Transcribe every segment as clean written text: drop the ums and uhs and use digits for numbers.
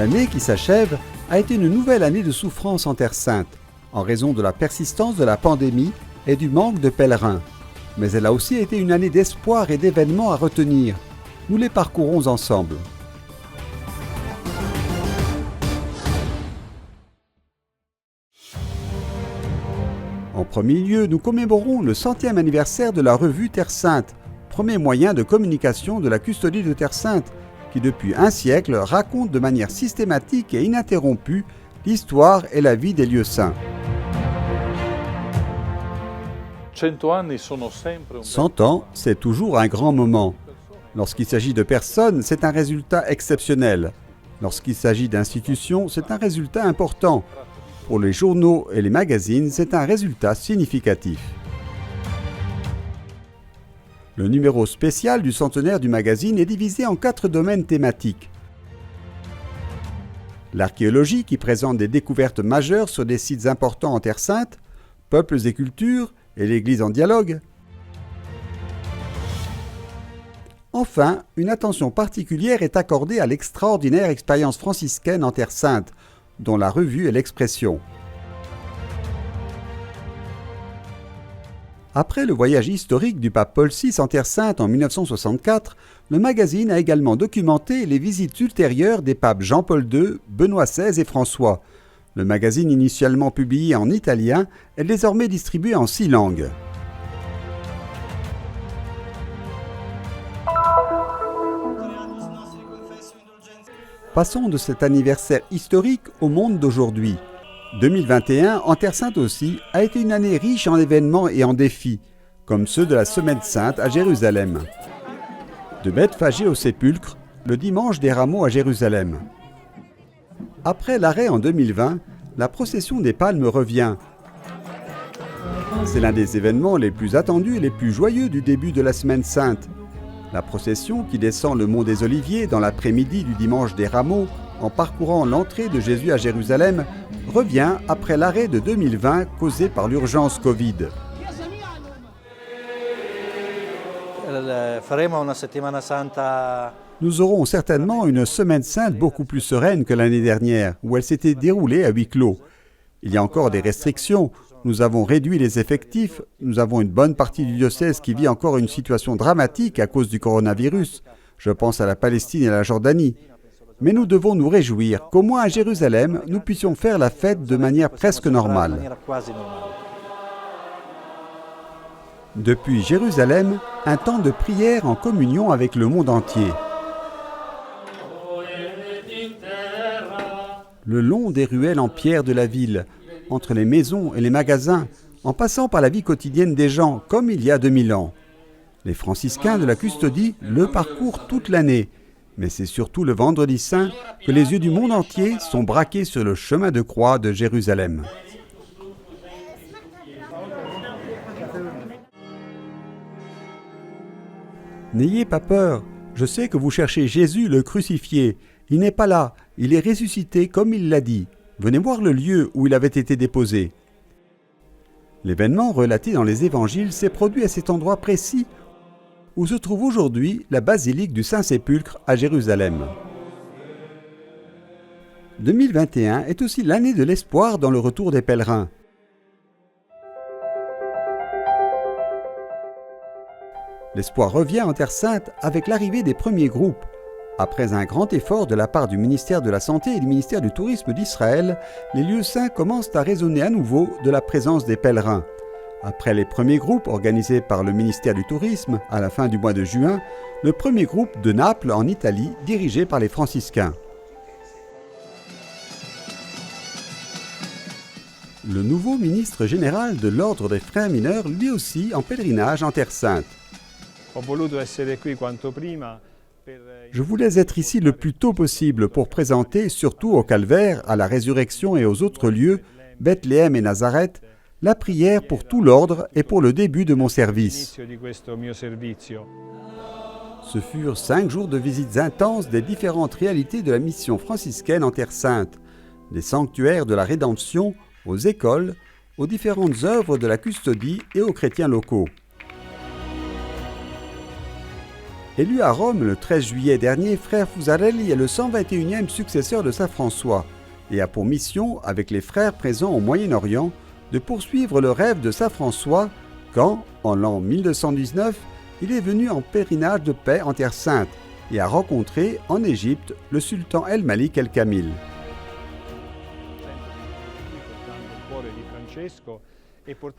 L'année qui s'achève a été une nouvelle année de souffrance en Terre Sainte, en raison de la persistance de la pandémie et du manque de pèlerins. Mais elle a aussi été une année d'espoir et d'événements à retenir. Nous les parcourons ensemble. En premier lieu, nous commémorons le 100e anniversaire de la revue Terre Sainte, premier moyen de communication de la custodie de Terre Sainte, qui depuis un siècle raconte de manière systématique et ininterrompue l'histoire et la vie des lieux saints. 100 ans, c'est toujours un grand moment. Lorsqu'il s'agit de personnes, c'est un résultat exceptionnel. Lorsqu'il s'agit d'institutions, c'est un résultat important. Pour les journaux et les magazines, c'est un résultat significatif. Le numéro spécial du centenaire du magazine est divisé en 4 domaines thématiques. L'archéologie, qui présente des découvertes majeures sur des sites importants en Terre Sainte, peuples et cultures, et l'Église en dialogue. Enfin, une attention particulière est accordée à l'extraordinaire expérience franciscaine en Terre Sainte, dont la revue est l'expression. Après le voyage historique du pape Paul VI en Terre Sainte en 1964, le magazine a également documenté les visites ultérieures des papes Jean-Paul II, Benoît XVI et François. Le magazine, initialement publié en italien, est désormais distribué en 6 langues. Passons de cet anniversaire historique au monde d'aujourd'hui. 2021, en Terre Sainte aussi, a été une année riche en événements et en défis, comme ceux de la Semaine Sainte à Jérusalem. De Bethphagée au Sépulcre, le dimanche des Rameaux à Jérusalem. Après l'arrêt en 2020, la procession des Palmes revient. C'est l'un des événements les plus attendus et les plus joyeux du début de la Semaine Sainte. La procession qui descend le mont des Oliviers dans l'après-midi du dimanche des Rameaux, en parcourant l'entrée de Jésus à Jérusalem, revient après l'arrêt de 2020 causé par l'urgence Covid. Nous aurons certainement une Semaine Sainte beaucoup plus sereine que l'année dernière, où elle s'était déroulée à huis clos. Il y a encore des restrictions, nous avons réduit les effectifs, nous avons une bonne partie du diocèse qui vit encore une situation dramatique à cause du coronavirus. Je pense à la Palestine et à la Jordanie. Mais nous devons nous réjouir qu'au moins à Jérusalem, nous puissions faire la fête de manière presque normale. Depuis Jérusalem, un temps de prière en communion avec le monde entier. Le long des ruelles en pierre de la ville, entre les maisons et les magasins, en passant par la vie quotidienne des gens, comme il y a 2000 ans. Les franciscains de la custodie le parcourent toute l'année, mais c'est surtout le vendredi saint que les yeux du monde entier sont braqués sur le chemin de croix de Jérusalem. N'ayez pas peur, je sais que vous cherchez Jésus le crucifié. Il n'est pas là, il est ressuscité comme il l'a dit. Venez voir le lieu où il avait été déposé. L'événement relaté dans les évangiles s'est produit à cet endroit précis où se trouve aujourd'hui la basilique du Saint-Sépulcre à Jérusalem. 2021 est aussi l'année de l'espoir dans le retour des pèlerins. L'espoir revient en Terre Sainte avec l'arrivée des premiers groupes. Après un grand effort de la part du ministère de la Santé et du ministère du Tourisme d'Israël, les lieux saints commencent à rayonner à nouveau de la présence des pèlerins. Après les premiers groupes organisés par le ministère du Tourisme à la fin du mois de juin, le premier groupe de Naples en Italie dirigé par les franciscains. Le nouveau ministre général de l'Ordre des Frères mineurs, lui aussi en pèlerinage en Terre Sainte. Je voulais être ici le plus tôt possible pour présenter, surtout au Calvaire, à la Résurrection et aux autres lieux, Bethléem et Nazareth, la prière pour tout l'ordre et pour le début de mon service. Ce furent 5 jours de visites intenses des différentes réalités de la mission franciscaine en Terre Sainte, des sanctuaires de la Rédemption, aux écoles, aux différentes œuvres de la custodie et aux chrétiens locaux. Élu à Rome le 13 juillet dernier, frère Fusarelli est le 121e successeur de saint François et a pour mission, avec les frères présents au Moyen-Orient, de poursuivre le rêve de saint François quand, en l'an 1219, il est venu en pèlerinage de paix en Terre Sainte et a rencontré, en Égypte, le sultan El-Malik El-Kamil.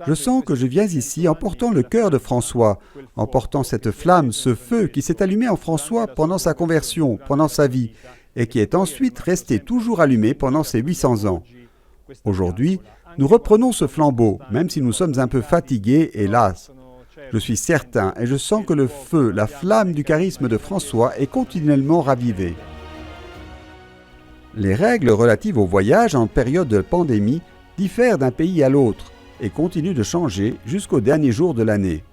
Je sens que je viens ici en portant le cœur de François, en portant cette flamme, ce feu qui s'est allumé en François pendant sa conversion, pendant sa vie, et qui est ensuite resté toujours allumé pendant ces 800 ans. Aujourd'hui, nous reprenons ce flambeau, même si nous sommes un peu fatigués et las. Je suis certain et je sens que le feu, la flamme du charisme de François est continuellement ravivée. Les règles relatives au voyage en période de pandémie diffèrent d'un pays à l'autre et continuent de changer jusqu'au dernier jour de l'année.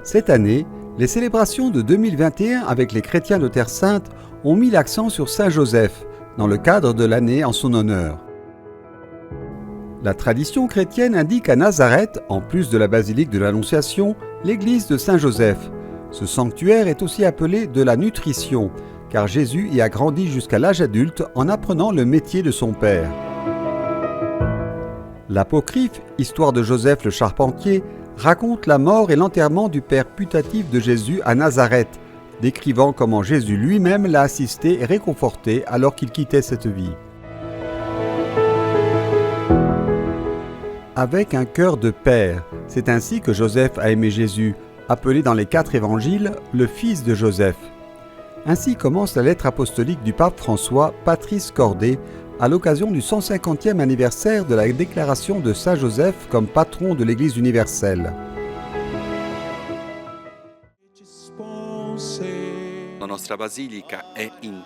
Cette année, les célébrations de 2021 avec les chrétiens de Terre Sainte ont mis l'accent sur Saint Joseph, dans le cadre de l'année en son honneur. La tradition chrétienne indique à Nazareth, en plus de la basilique de l'Annonciation, l'église de Saint Joseph. Ce sanctuaire est aussi appelé de la nutrition, car Jésus y a grandi jusqu'à l'âge adulte en apprenant le métier de son père. L'apocryphe « Histoire de Joseph le charpentier » raconte la mort et l'enterrement du père putatif de Jésus à Nazareth, décrivant comment Jésus lui-même l'a assisté et réconforté alors qu'il quittait cette vie. Avec un cœur de père, c'est ainsi que Joseph a aimé Jésus, appelé dans les 4 évangiles le fils de Joseph. Ainsi commence la lettre apostolique du pape François, Patrice Cordé, à l'occasion du 150e anniversaire de la déclaration de Saint Joseph comme patron de l'Église universelle. La nostra basilica è in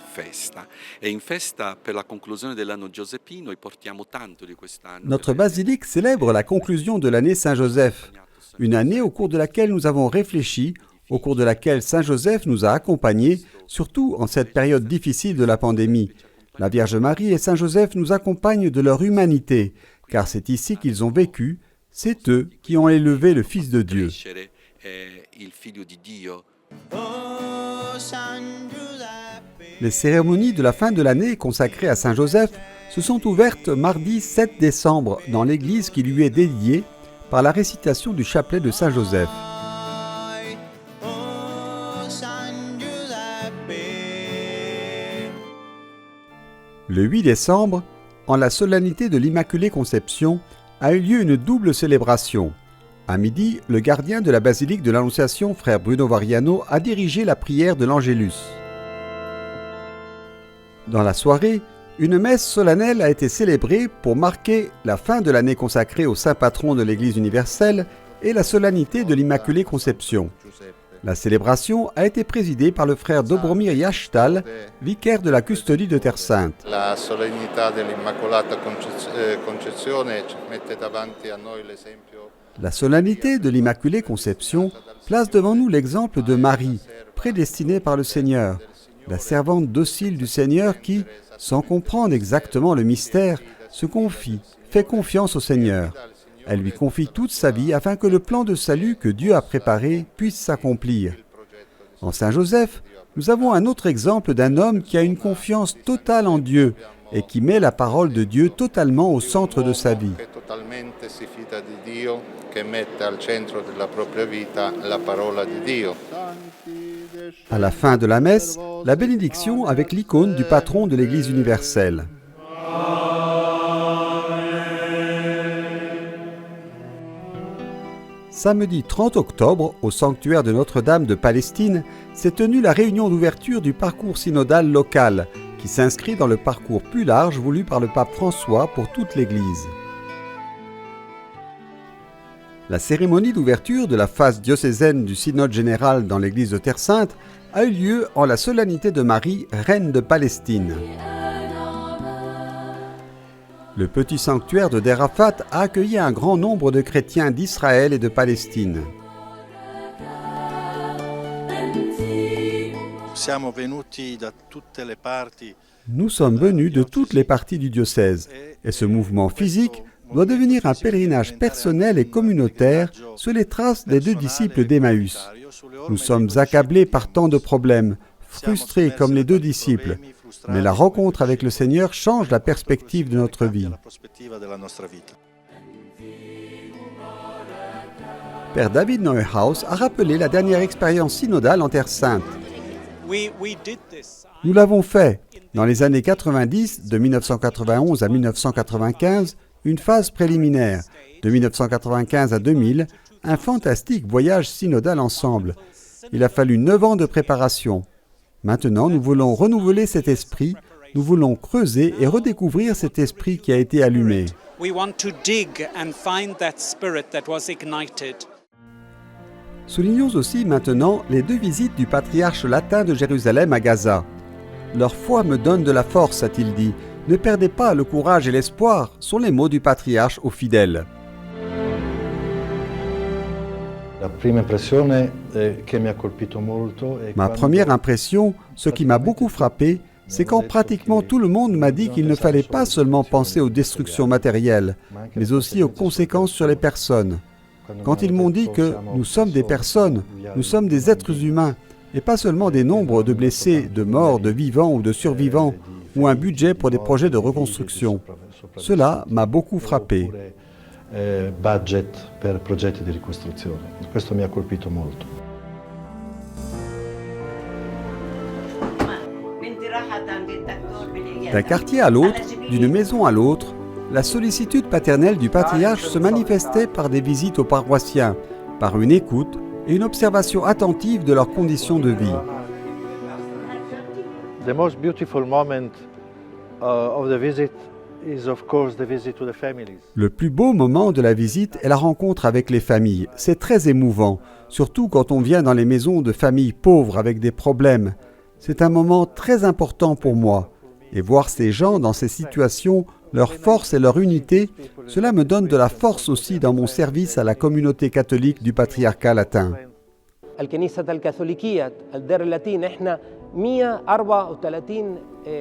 festa per la conclusione dell'anno Giuseppino e portiamo tanto di quest'anno. Notre basilique célèbre la conclusion de l'année Saint-Joseph, une année au cours de laquelle nous avons réfléchi, au cours de laquelle Saint-Joseph nous a accompagnés, surtout en cette période difficile de la pandémie. La Vierge Marie et Saint-Joseph nous accompagnent de leur humanité, car c'est ici qu'ils ont vécu, c'est eux qui ont élevé le Fils de Dieu. Les cérémonies de la fin de l'année consacrées à Saint-Joseph se sont ouvertes mardi 7 décembre dans l'église qui lui est dédiée par la récitation du chapelet de Saint-Joseph. Le 8 décembre, en la solennité de l'Immaculée Conception, a eu lieu une double célébration. À midi, le gardien de la basilique de l'Annonciation, frère Bruno Variano, a dirigé la prière de l'Angélus. Dans la soirée, une messe solennelle a été célébrée pour marquer la fin de l'année consacrée au saint patron de l'Église universelle et la solennité de l'Immaculée Conception. La célébration a été présidée par le frère Dobromir Yashtal, vicaire de la custodie de Terre Sainte. La solennité de l'Immacolata Concezione mette davanti a noi l'esempio. La solennité de l'Immaculée Conception place devant nous l'exemple de Marie, prédestinée par le Seigneur, la servante docile du Seigneur qui, sans comprendre exactement le mystère, se confie, fait confiance au Seigneur. Elle lui confie toute sa vie afin que le plan de salut que Dieu a préparé puisse s'accomplir. En Saint Joseph, nous avons un autre exemple d'un homme qui a une confiance totale en Dieu et qui met la parole de Dieu totalement au centre de sa vie. À la fin de la messe, la bénédiction avec l'icône du patron de l'Église universelle. Samedi 30 octobre, au sanctuaire de Notre-Dame de Palestine, s'est tenue la réunion d'ouverture du parcours synodal local, qui s'inscrit dans le parcours plus large voulu par le pape François pour toute l'Église. La cérémonie d'ouverture de la phase diocésaine du synode général dans l'Église de Terre Sainte a eu lieu en la solennité de Marie, reine de Palestine. Le petit sanctuaire de Der Rafat a accueilli un grand nombre de chrétiens d'Israël et de Palestine. Nous sommes venus de toutes les parties du diocèse, et ce mouvement physique doit devenir un pèlerinage personnel et communautaire sur les traces des 2 disciples d'Emmaüs. Nous sommes accablés par tant de problèmes, frustrés comme les 2 disciples, mais la rencontre avec le Seigneur change la perspective de notre vie. Père David Neuhaus a rappelé la dernière expérience synodale en Terre Sainte. Nous l'avons fait, dans les années 90, de 1991 à 1995, une phase préliminaire, de 1995 à 2000, un fantastique voyage synodal ensemble. Il a fallu 9 ans de préparation. Maintenant, nous voulons renouveler cet esprit, nous voulons creuser et redécouvrir cet esprit qui a été allumé. Soulignons aussi maintenant les 2 visites du patriarche latin de Jérusalem à Gaza. Leur foi me donne de la force, a-t-il dit. Ne perdez pas le courage et l'espoir, sont les mots du patriarche aux fidèles. Ma première impression, ce qui m'a beaucoup frappé, c'est quand pratiquement tout le monde m'a dit qu'il ne fallait pas seulement penser aux destructions matérielles, mais aussi aux conséquences sur les personnes. Quand ils m'ont dit que nous sommes des personnes, nous sommes des êtres humains, et pas seulement des nombres de blessés, de morts, de vivants ou de survivants, ou un budget pour des projets de reconstruction. Cela m'a beaucoup frappé. D'un quartier à l'autre, d'une maison à l'autre, la sollicitude paternelle du patriarche se manifestait par des visites aux paroissiens, par une écoute et une observation attentive de leurs conditions de vie. The most beautiful moment of the visit is of course the visit to the families. Le plus beau moment de la visite est la rencontre avec les familles. C'est très émouvant, surtout quand on vient dans les maisons de familles pauvres avec des problèmes. C'est un moment très important pour moi. Et voir ces gens dans ces situations, leur force et leur unité, cela me donne de la force aussi dans mon service à la communauté catholique du patriarcat latin.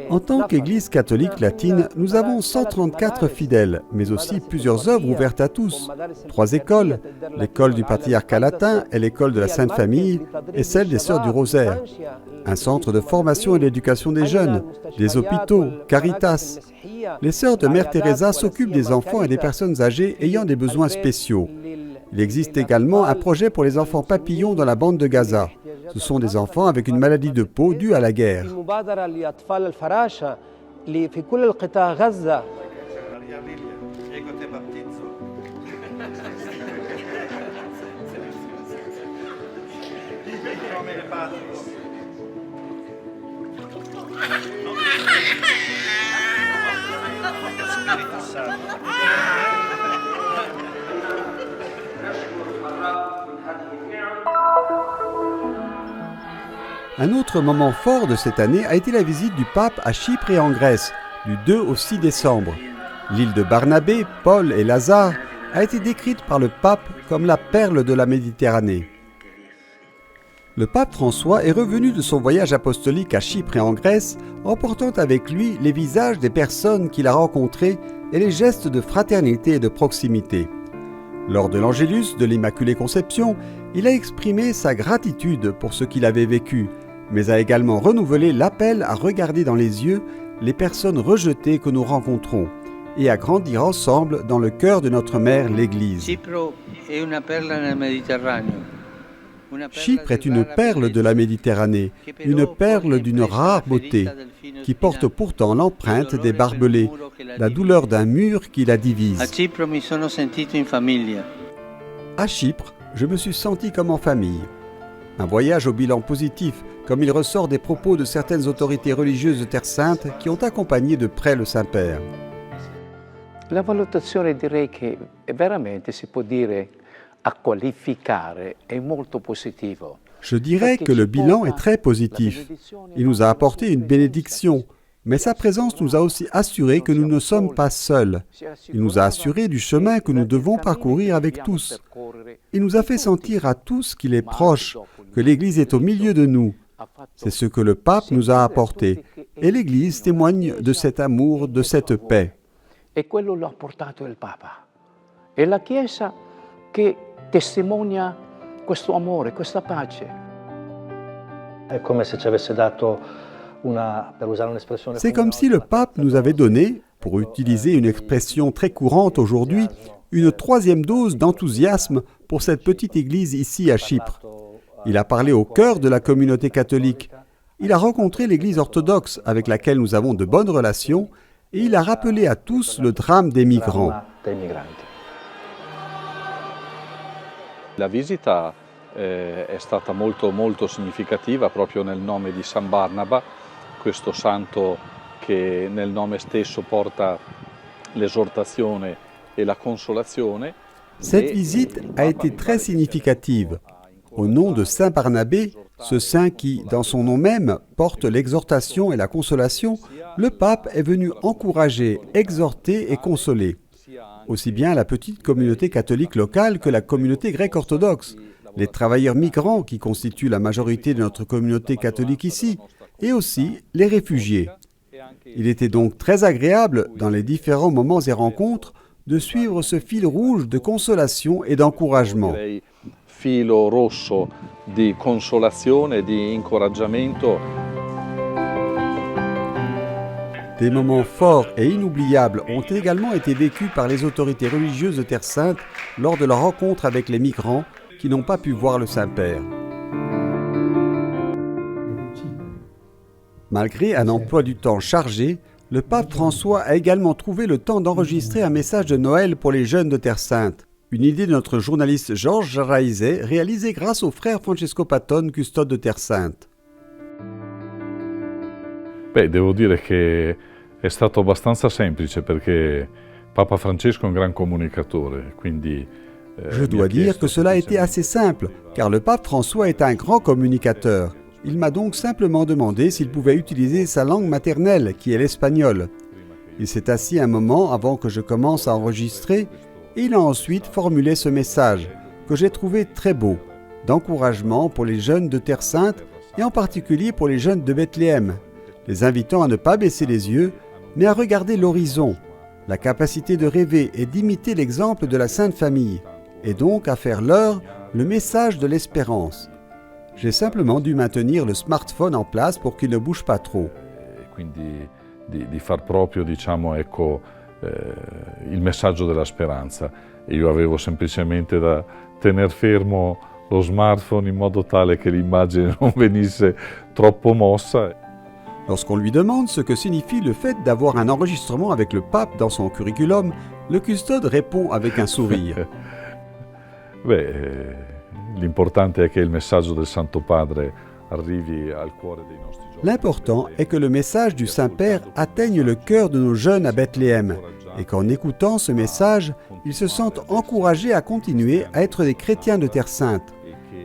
En tant qu'Église catholique latine, nous avons 134 fidèles, mais aussi plusieurs œuvres ouvertes à tous. 3 écoles, l'école du patriarcat latin et l'école de la Sainte Famille et celle des Sœurs du Rosaire. Un centre de formation et d'éducation des jeunes, des hôpitaux, Caritas. Les Sœurs de Mère Teresa s'occupent des enfants et des personnes âgées ayant des besoins spéciaux. Il existe également un projet pour les enfants papillons dans la bande de Gaza. Ce sont des enfants avec une maladie de peau due à la guerre. Un autre moment fort de cette année a été la visite du pape à Chypre et en Grèce, du 2 au 6 décembre. L'île de Barnabé, Paul et Lazare a été décrite par le pape comme la perle de la Méditerranée. Le pape François est revenu de son voyage apostolique à Chypre et en Grèce, emportant avec lui les visages des personnes qu'il a rencontrées et les gestes de fraternité et de proximité. Lors de l'Angélus de l'Immaculée Conception, il a exprimé sa gratitude pour ce qu'il avait vécu, mais a également renouvelé l'appel à regarder dans les yeux les personnes rejetées que nous rencontrons et à grandir ensemble dans le cœur de notre mère, l'Église. Chypre est une perle de la Méditerranée, une perle d'une rare beauté, qui porte pourtant l'empreinte des barbelés, la douleur d'un mur qui la divise. À Chypre, je me suis senti comme en famille. Un voyage au bilan positif, comme il ressort des propos de certaines autorités religieuses de Terre Sainte qui ont accompagné de près le Saint-Père. La valutazione direi che veramente si può dire a qualificare è molto positivo. Je dirais que le bilan est très positif. Il nous a apporté une bénédiction, mais sa présence nous a aussi assuré que nous ne sommes pas seuls. Il nous a assuré du chemin que nous devons parcourir avec tous. Il nous a fait sentir à tous qu'il est proche, que l'Église est au milieu de nous. C'est ce que le pape nous a apporté, et l'Église témoigne de cet amour, de cette paix. e quello l'ha portato il Papa. È la Chiesa che testimonia questo amore, questa pace. È come se ci avesse dato per usare un'espressione. C'est comme si le pape nous avait donné, pour utiliser une expression très courante aujourd'hui, une troisième dose d'enthousiasme pour cette petite église ici à Chypre. Il a parlé au cœur de la communauté catholique. Il a rencontré l'église orthodoxe avec laquelle nous avons de bonnes relations et il a rappelé à tous le drame des migrants. La visita è stata molto significativa proprio nel nome di San Barnaba, questo santo che nel nome stesso porta l'esortazione et la consolazione. Cette visite a été très significative. Au nom de Saint Barnabé, ce saint qui, dans son nom même, porte l'exhortation et la consolation, le pape est venu encourager, exhorter et consoler. Aussi bien la petite communauté catholique locale que la communauté grecque orthodoxe, les travailleurs migrants qui constituent la majorité de notre communauté catholique ici, et aussi les réfugiés. Il était donc très agréable, dans les différents moments et rencontres, de suivre ce fil rouge de consolation et d'encouragement. Filo rosso di consolazione e di incoraggiamento. Des moments forts et inoubliables ont également été vécus par les autorités religieuses de Terre Sainte lors de leur rencontre avec les migrants qui n'ont pas pu voir le Saint-Père. Malgré un emploi du temps chargé, le pape François a également trouvé le temps d'enregistrer un message de Noël pour les jeunes de Terre Sainte. Une idée de notre journaliste Georges Jaraizet, réalisée grâce au frère Francesco Patton, custode de Terre Sainte. Beh, devo dire che è stato abbastanza semplice perché Papa Francesco è un gran comunicatore, quindi Je dois dire que cela a été assez simple, car le pape François est un grand communicateur. Il m'a donc simplement demandé s'il pouvait utiliser sa langue maternelle, qui est l'espagnol. Il s'est assis un moment avant que je commence à enregistrer et il a ensuite formulé ce message, que j'ai trouvé très beau, d'encouragement pour les jeunes de Terre Sainte et en particulier pour les jeunes de Bethléem, les invitant à ne pas baisser les yeux, mais à regarder l'horizon, la capacité de rêver et d'imiter l'exemple de la Sainte Famille, et donc à faire leur le message de l'espérance. J'ai simplement dû maintenir le smartphone en place pour qu'il ne bouge pas trop. Quindi di far proprio, diciamo, ecco, il messaggio della speranza. E io avevo semplicemente da tener fermo lo smartphone in modo tale che l'immagine non venisse troppo mossa. Lorsqu'on lui demande ce que signifie le fait d'avoir un enregistrement avec le pape dans son curriculum, le custode répond avec un sourire. L'importante è che il messaggio del Santo Padre arrivi al cuore dei nostri giovani. L'important est que le message du Saint-Père atteigne le cœur de nos jeunes à Bethléem et qu'en écoutant ce message, ils se sentent encouragés à continuer à être des chrétiens de Terre Sainte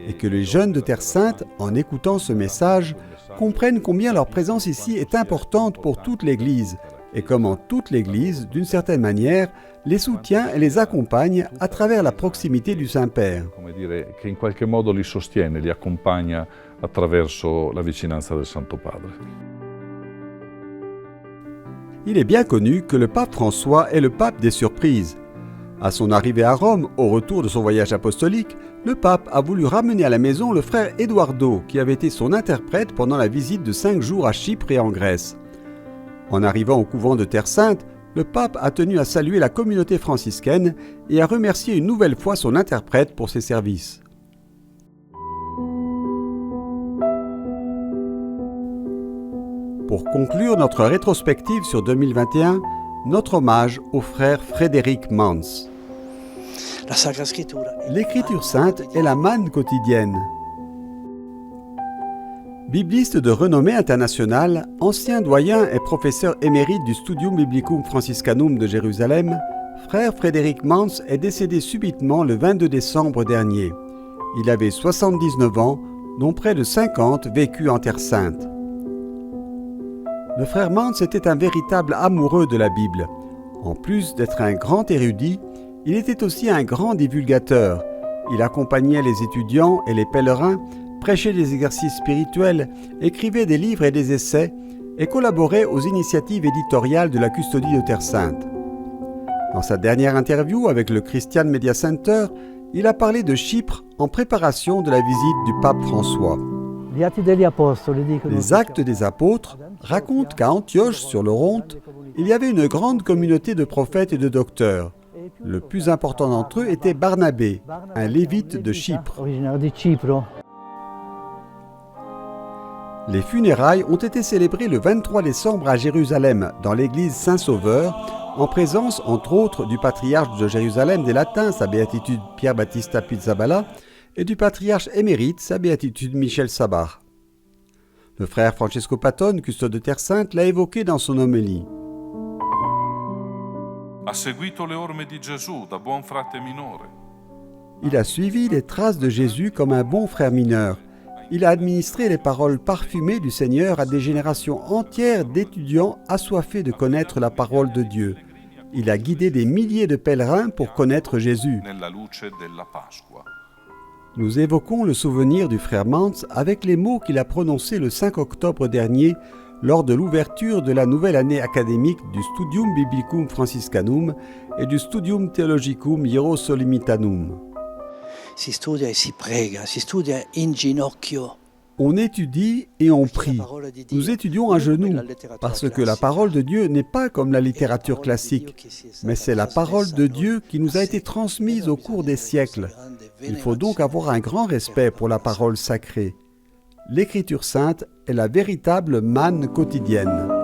et que les jeunes de Terre Sainte, en écoutant ce message, comprennent combien leur présence ici est importante pour toute l'Église et comment toute l'Église, d'une certaine manière, les soutient et les accompagne à travers la proximité du Saint-Père. Come dire, che in qualche modo li sostiene, li accompagna attraverso la vicinanza del Santo Padre. Il est bien connu que le pape François est le pape des surprises. À son arrivée à Rome, au retour de son voyage apostolique, le pape a voulu ramener à la maison le frère Eduardo, qui avait été son interprète pendant la visite de 5 jours à Chypre et en Grèce. En arrivant au couvent de Terre Sainte, le pape a tenu à saluer la communauté franciscaine et à remercier une nouvelle fois son interprète pour ses services. Pour conclure notre rétrospective sur 2021, notre hommage au frère Frédéric Mans. L'Écriture sainte est la manne quotidienne. Bibliste de renommée internationale, ancien doyen et professeur émérite du Studium Biblicum Franciscanum de Jérusalem, frère Frédéric Mans est décédé subitement le 22 décembre dernier. Il avait 79 ans, dont près de 50 vécus en Terre Sainte. Le frère Mans était un véritable amoureux de la Bible. En plus d'être un grand érudit, il était aussi un grand divulgateur. Il accompagnait les étudiants et les pèlerins, prêchait des exercices spirituels, écrivait des livres et des essais et collaborait aux initiatives éditoriales de la custodie de Terre Sainte. Dans sa dernière interview avec le Christian Media Center, il a parlé de Chypre en préparation de la visite du pape François. Les Actes des Apôtres racontent qu'à Antioche, sur l'Oronte, il y avait une grande communauté de prophètes et de docteurs. Le plus important d'entre eux était Barnabé, un lévite de Chypre. Les funérailles ont été célébrées le 23 décembre à Jérusalem, dans l'église Saint-Sauveur, en présence, entre autres, du patriarche de Jérusalem des Latins, sa béatitude Pierre Battista Pizzaballa, et du patriarche émérite, sa béatitude Michel Sabah. Le frère Francesco Patton, custode de Terre Sainte, l'a évoqué dans son homélie. Ha seguito le orme di Gesù da buon frate minore. Il a suivi les traces de Jésus comme un bon frère mineur. Il a administré les paroles parfumées du Seigneur à des générations entières d'étudiants assoiffés de connaître la parole de Dieu. Il a guidé des milliers de pèlerins pour connaître Jésus. Nous évoquons le souvenir du frère Mantz avec les mots qu'il a prononcés le 5 octobre dernier lors de l'ouverture de la nouvelle année académique du Studium Biblicum Franciscanum et du Studium Theologicum Hierosolimitanum. Si studia e si prega, si studia in ginocchio. On étudie et on prie. Nous étudions à genoux, parce que la parole de Dieu n'est pas comme la littérature classique, mais c'est la parole de Dieu qui nous a été transmise au cours des siècles. Il faut donc avoir un grand respect pour la parole sacrée. L'Écriture sainte est la véritable manne quotidienne.